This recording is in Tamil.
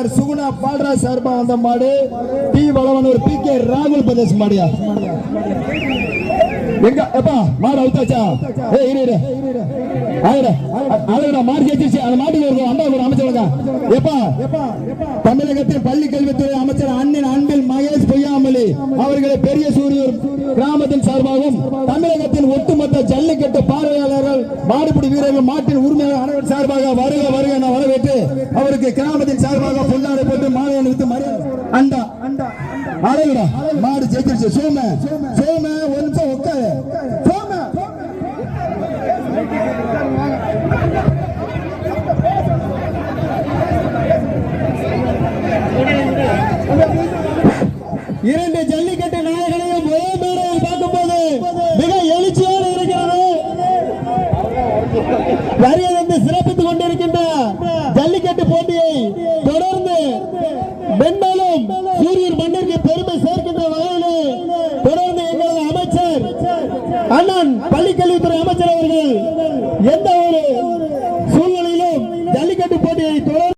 உறுப்பினர் சுகுணா பால்ராஜ் சார்பா வந்த மாடு டி வளவனூர் பி கே ராகுல் பிரதேஷ் மாடியா எங்க எப்பா மாடு அவுத்தாச்சா மாடு ஜெயிச்சிருச்சு அந்த மாட்டுக்கு ஒரு அம்பா ஒரு அமைச்சருங்க எப்பா தமிழகத்தின் பள்ளி கல்வித்துறை அமைச்சர் அண்ணன் அன்பில் மகேஷ் பொய்யாமலி அவர்களை பெரிய சூரியூர் கிராமத்தின் சார்பாகவும் தமிழகத்தின் ஒட்டுமொத்த ஜல்லிக்கட்டு பார்வையாளர்கள் மாடுபிடி வீரர்கள் மாட்டின் உரிமையாளர் அனைவரும் சார்பாக வருக வருக என வரவேற்று அவருக்கு கிராமத்தின் சார்பாக பொன்னாடை போட்டு மாலை அணிவித்து மரியாதை அண்டா அழகுடா மாடு ஜெயிச்சிருச்சு சோம சோம ஒரு நிமிஷம் உட்காரு சோம இரண்டு ஜல்லிக்கட்டு நாயகனையும் ஒரே மேடையில் பார்க்கும் போது மிக எழுச்சியோடு இருக்கிறது. வருகிறது சிறப்பித்துக் கொண்டிருக்கின்ற ஜல்லிக்கட்டு போட்டியை தொடர்ந்து மென்மேலும் சூரியன் மண்ணிற்கு பெருமை சேர்க்கின்ற வகையிலே தொடர்ந்து எங்களது அமைச்சர் அண்ணன் பள்ளிக்கல்வித்துறை அமைச்சர் அவர்கள் எந்த ஒரு சூழ்நிலையிலும் ஜல்லிக்கட்டு போட்டியை தொடர்ந்து